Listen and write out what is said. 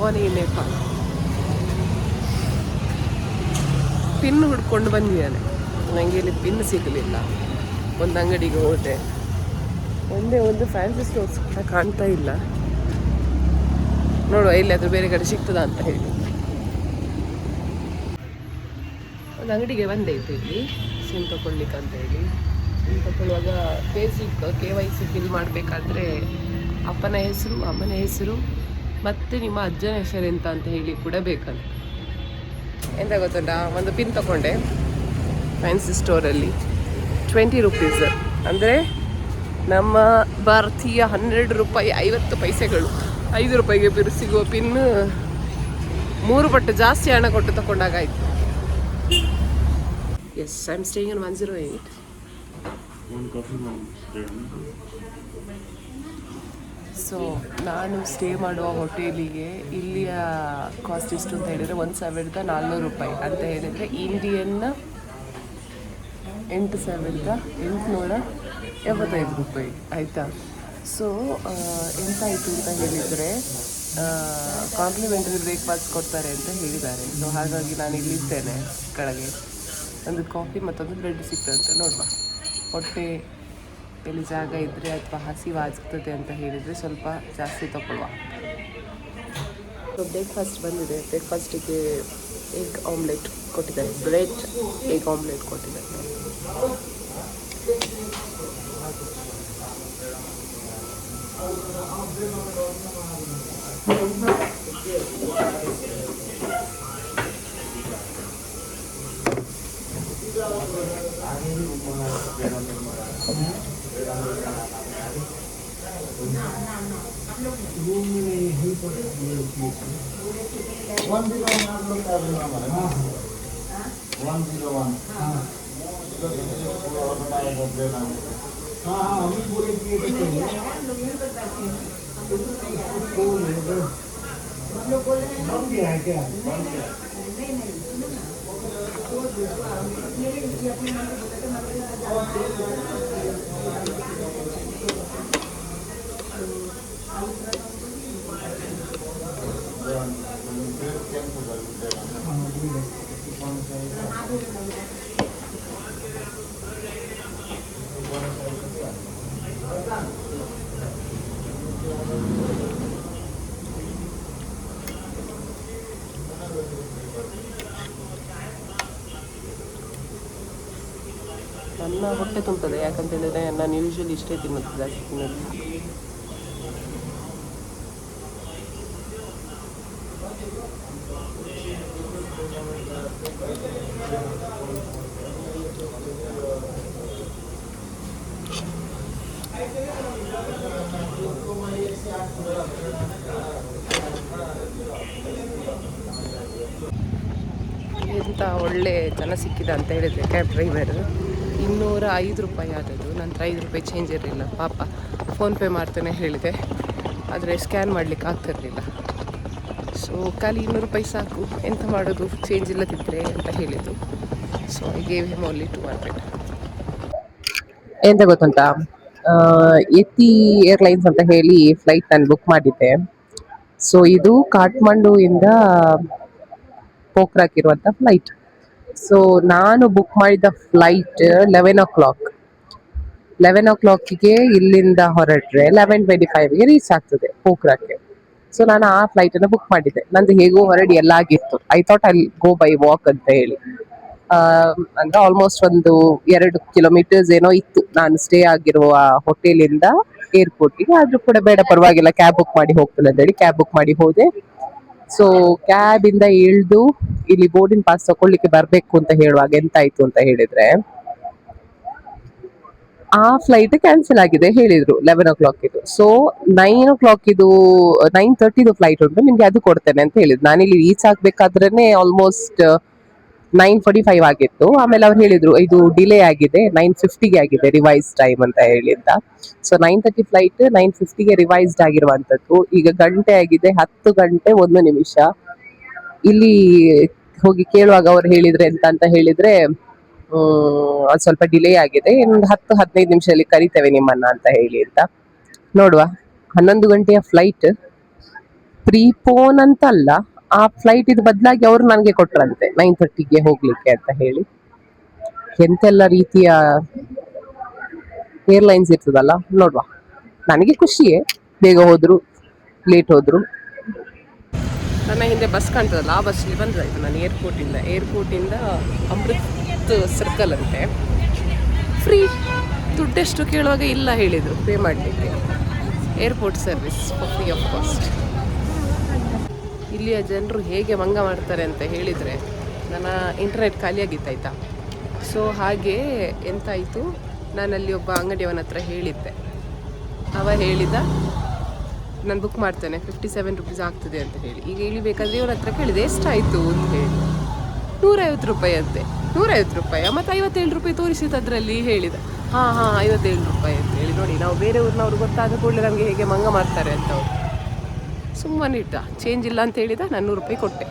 ಅವನೇ ನೇಪಾಳ. ಪಿನ್ ಹುಡ್ಕೊಂಡು ಬಂದಿದ್ದಾನೆ. ನನಗೆ ಇಲ್ಲಿ ಪಿನ್ ಸಿಗಲಿಲ್ಲ. ಒಂದು ಅಂಗಡಿಗೆ ಹೋದೆ, ಒಂದೇ ಒಂದು ಫ್ಯಾನ್ಸಿ ಸ್ಟೋರ್ಸ್ ಕೂಡ ಕಾಣ್ತಾ ಇಲ್ಲ. ನೋಡುವ ಇಲ್ಲಿ ಅದು ಬೇರೆ ಕಡೆ ಸಿಗ್ತದ ಅಂತ ಹೇಳಿ. ಒಂದು ಅಂಗಡಿಗೆ ಬಂದೆ ಇತ್ತು ಇಲ್ಲಿ ಸಿಮ್ ತಗೊಳ್ಲಿಕ್ಕೆ ಅಂತ ಹೇಳಿ. ಸಿಮ್ ತಗೊಳ್ಳುವಾಗ ಬೇಸಿಕ್ KYC ಫಿಲ್ ಮಾಡಬೇಕಾದ್ರೆ ಅಪ್ಪನ ಹೆಸರು, ಅಮ್ಮನ ಹೆಸರು ಮತ್ತು ನಿಮ್ಮ ಅಜ್ಜನ ಹೆಸರು ಎಂತ ಅಂತ ಹೇಳಿ ಕೂಡ ಬೇಕಂತ. ಎಂತ ಗೊತ್ತುಂಟಾ, ಒಂದು ಪಿನ್ ತಗೊಂಡೆ ಫ್ಯಾನ್ಸಿ ಸ್ಟೋರಲ್ಲಿ. 20 ರೂಪೀಸ್, ಅಂದರೆ ನಮ್ಮ ಭಾರತೀಯ 12 ರೂಪಾಯಿ 50 ಪೈಸೆಗಳು. 5 ರೂಪಾಯಿಗೆ ಸಿಗುವ ಪಿನ್ 3 ಪಟ್ಟು ಜಾಸ್ತಿ ಹಣ ಕೊಟ್ಟು ತಗೊಂಡಾಗಾಯ್ತು. Yes, I am staying in 108. So ನಾನು ಸ್ಟೇ ಮಾಡುವ ಹೋಟೆಲಿಗೆ ಇಲ್ಲಿಯ ಕಾಸ್ಟ್ ಎಷ್ಟು ಅಂತ ಹೇಳಿದರೆ 1400 ರೂಪಾಯಿ ಅಂತ ಹೇಳಿದರೆ ಇಂಡಿಯನ್ 8875 ರೂಪಾಯಿ ಆಯಿತಾ. ಸೊ ಎಂತಾಯಿತು ಅಂತ ಹೇಳಿದರೆ ಕಾಂಪ್ಲಿಮೆಂಟರಿ ಬ್ರೇಕ್ಫಾಸ್ಟ್ ಕೊಡ್ತಾರೆ ಅಂತ ಹೇಳಿದ್ದಾರೆ. ಸೊ ಹಾಗಾಗಿ ನಾನು ಇಲ್ಲಿದ್ದೇನೆ ಕೆಳಗೆ. ಒಂದು ಕಾಫಿ ಮತ್ತೊಂದು ಬ್ರೆಡ್ ಸಿಗ್ತದಂತೆ. ನೋಡುವ, ಹೊಟ್ಟೆ ಎಲ್ಲಿ ಜಾಗ ಇದ್ದರೆ ಅಥವಾ ಹಸಿವಾಗ್ತದೆ ಅಂತ ಹೇಳಿದರೆ ಸ್ವಲ್ಪ ಜಾಸ್ತಿ ತಗೊಳ್ಳುವ. ಸೊ ಬ್ರೇಕ್ಫಾಸ್ಟ್ ಬಂದಿದೆ. ಬ್ರೇಕ್ಫಾಸ್ಟಿಗೆ ಎಗ್ ಆಮ್ಲೆಟ್ ಕೊಟ್ಟಿದ್ದಾರೆ, ಬ್ರೆಡ್ ಎಗ್ ಆಮ್ಲೆಟ್ ಕೊಟ್ಟಿದ್ದಾರೆ. ನನ್ನ ಹೊಟ್ಟೆ ತುಂಬುತ್ತದೆ, ಯಾಕಂತ ಹೇಳಿದರೆ ನಾನು ಯೂಶ್ವಲಿ ಇಷ್ಟೇ ತಿನ್ನೋದು, ಜಾಸ್ತಿ ತಿನ್ನೋದು. ಎಂಥ ಒಳ್ಳೆ ಜನ ಸಿಕ್ಕಿದ ಅಂತ ಹೇಳಿದರೆ ಕ್ಯಾಬ್ ಡ್ರೈವರ್. 205 ರೂಪಾಯಿ ಆದದ್ದು. ನಂತರ 5 ರೂಪಾಯಿ ಚೇಂಜ್ ಇರಲಿಲ್ಲ. ಪಾಪ ಫೋನ್ಪೇ ಮಾಡ್ತಾನೆ ಹೇಳಿದೆ, ಆದರೆ ಸ್ಕ್ಯಾನ್ ಮಾಡಲಿಕ್ಕೆ ಆಗ್ತಿರಲಿಲ್ಲ. ಸೊ ಖಾಲಿ 200 ರೂಪಾಯಿ ಸಾಕು, ಎಂತ ಮಾಡೋದು, ಚೇಂಜ್ ಇಲ್ಲದಿದ್ದರೆ ಅಂತ ಹೇಳಿದ್ದು. So I gave him only 200. ಎಂತ ಗೊತ್ತುಂಟಾ, ಎತಿ ಏರ್ಲೈನ್ಸ್ ಅಂತ ಹೇಳಿ ಫ್ಲೈಟ್ ನಾನು ಬುಕ್ ಮಾಡಿದ್ದೆ. ಸೊ ಇದು ಕಾಠ್ಮಂಡುವಿಂದ ಪೋಖ್ರಾಕ್ ಇರುವಂಥ ಫ್ಲೈಟ್. ಸೊ ನಾನು ಬುಕ್ ಮಾಡಿದ ಫ್ಲೈಟ್ 11 o'clock ಇಲ್ಲಿಂದ ಹೊರಟ್ರೆ 11:25 ರೀಚ್ ಆಗ್ತದೆ ಪೋಖ್ರಾಕ್ಗೆ. ಸೊ ನಾನು ಆ ಫ್ಲೈಟನ್ನು ಬುಕ್ ಮಾಡಿದ್ದೆ. ನಂದು ಹೇಗೋ ಹೊರಡಿ ಎಲ್ಲ ಆಗಿತ್ತು. I thought I go by walk ಅಂತ ಹೇಳಿ. ಅಂದ್ರೆ ಆಲ್ಮೋಸ್ಟ್ ಒಂದು 2 ಕಿಲೋಮೀಟರ್ಸ್ ಏನೋ ಇತ್ತು ನಾನು ಸ್ಟೇ ಆಗಿರುವ ಹೋಟೆಲಿಂದ ಏರ್ಪೋರ್ಟಿಗೆ. ಆದ್ರೂ ಕೂಡ ಬೇಡ ಪರವಾಗಿಲ್ಲ, ಕ್ಯಾಬ್ ಬುಕ್ ಮಾಡಿ ಹೋಗ್ತದೆ ಅಂತ ಹೇಳಿ ಕ್ಯಾಬ್ ಬುಕ್ ಮಾಡಿ ಹೋದೆ. ಸೊ ಕ್ಯಾಬ್ ಇಂದ ಇಳಿದು ಇಲ್ಲಿ ಬೋರ್ಡಿಂಗ್ ಪಾಸ್ ತಗೊಳ್ಳಿಕ್ಕೆ ಬರ್ಬೇಕು ಅಂತ ಹೇಳುವಾಗ ಎಂತಾಯ್ತು ಅಂತ ಹೇಳಿದ್ರೆ, ಆ ಫ್ಲೈಟ್ ಕ್ಯಾನ್ಸಲ್ ಆಗಿದೆ ಹೇಳಿದ್ರು 11 o'clock ಇದು. ಸೊ 9 o'clock 9:30 ಫ್ಲೈಟ್ ಉಂಟು, ನಿಮ್ಗೆ ಅದು ಕೊಡ್ತೇನೆ ಅಂತ ಹೇಳಿದ್ರು. ನಾನಿಲ್ಲಿ ರೀಚ್ ಆಗ್ಬೇಕಾದ್ರೇನೆ ಆಲ್ಮೋಸ್ಟ್ 9:45 ಆಗಿತ್ತು. ಆಮೇಲೆ ಅವ್ರು ಹೇಳಿದ್ರು ಇದು ಡಿಲೇ ಆಗಿದೆ, 9:50 ಆಗಿದೆ ರಿವೈಸ್ ಟೈಮ್ ಅಂತ ಹೇಳಿದ್ದ. ಸೊ 9:30 ಫ್ಲೈಟ್ 9:50 ರಿವೈಸ್ಡ್ ಆಗಿರುವಂತದ್ದು. ಈಗ ಗಂಟೆ ಆಗಿದೆ 10 ಗಂಟೆ 1 ನಿಮಿಷ. ಇಲ್ಲಿ ಹೋಗಿ ಕೇಳುವಾಗ ಅವ್ರು ಹೇಳಿದ್ರೆ ಎಂತ ಅಂತ ಹೇಳಿದ್ರೆ, ಅದು ಸ್ವಲ್ಪ ಡಿಲೇ ಆಗಿದೆ, ಒಂದು 10-15 ನಿಮಿಷದಲ್ಲಿ ಕರಿತೇವೆ ನಿಮ್ಮನ್ನ ಅಂತ ಹೇಳಿ ಅಂತ. ನೋಡುವ, 11 ಗಂಟೆಯ ಫ್ಲೈಟ್ ಪ್ರೀಪೋನ್ ಅಂತ ಅಲ್ಲ, ಆ ಫ್ಲೈಟ್ ಇದು ಬದಲಾಗಿ ಅವರು ನನಗೆ ಕೊಟ್ರಂತೆ 9:30ಗೆ ಹೋಗ್ಲಿಕ್ಕೆ ಅಂತ ಹೇಳಿ. ಎಂತೆಲ್ಲ ರೀತಿಯ ಏರ್ಲೈನ್ಸ್ ಇರ್ತದಲ್ಲ, ನೋಡುವ. ನನಗೆ ಖುಷಿಯೇ, ಬೇಗ ಹೋದ್ರು ಲೇಟ್ ಹೋದ್ರು. ನನ್ನ ಹಿಂದೆ ಬಸ್ ಕಾಣ್ತದಲ್ಲ, ಆ ಬಸ್ಸಲ್ಲಿ ಬಂದಾಯ್ತು ನಾನು ಏರ್ಪೋರ್ಟಿಂದ ಅಮೃತ್ ಸರ್ಕಲ್ ಅಂತೆ. ಫ್ರೀ, ದುಡ್ಡೆಷ್ಟು ಕೇಳುವಾಗ ಇಲ್ಲ ಹೇಳಿದರು ಪೇ ಮಾಡಲಿಕ್ಕೆ. Airport service free of cost. ಇಲ್ಲಿಯ ಜನರು ಹೇಗೆ ಮಂಗ ಮಾಡ್ತಾರೆ ಅಂತ ಹೇಳಿದರೆ, ನನ್ನ ಇಂಟರ್ನೆಟ್ ಖಾಲಿಯಾಗಿತ್ತಾಯ್ತಾ. ಸೊ ಹಾಗೆ ಎಂತಾಯಿತು, ನಾನಲ್ಲಿ ಒಬ್ಬ ಅಂಗಡಿಯವನ ಹತ್ರ ಹೇಳಿದ್ದೆ. ಅವ ಹೇಳಿದ, ನಾನು ಬುಕ್ ಮಾಡ್ತೇನೆ, 57 ರುಪೀಸ್ ಆಗ್ತದೆ ಅಂತ ಹೇಳಿ. ಈಗ ಇಳಿಬೇಕಾದ್ರೆ ಇವನ ಹತ್ರ ಕೇಳಿದೆ ಎಷ್ಟಾಯಿತು ಅಂತ ಹೇಳಿ. 150 ರೂಪಾಯಿ ಅಂತೆ. 150 ರೂಪಾಯಿ ಮತ್ತು 57 ರೂಪಾಯಿ ತೋರಿಸಿದ್ದು ಅದರಲ್ಲಿ. ಹೇಳಿದ ಹಾಂ 57 ರೂಪಾಯಿ ಅಂತ ಹೇಳಿ. ನೋಡಿ, ನಾವು ಬೇರೆ ಊರಿನವ್ರು ಗೊತ್ತಾದ ಕೂಡಲೇ ನಮಗೆ ಹೇಗೆ ಮಂಗ ಮಾಡ್ತಾರೆ ಅಂತ. ಅವ್ರು ಸುಮ್ಮನೆ ಇಟ್ಟ, ಚೇಂಜ್ ಇಲ್ಲ ಅಂತ ಹೇಳಿದ, ನಾನು 100 ರೂಪಾಯಿ ಕೊಟ್ಟೆ.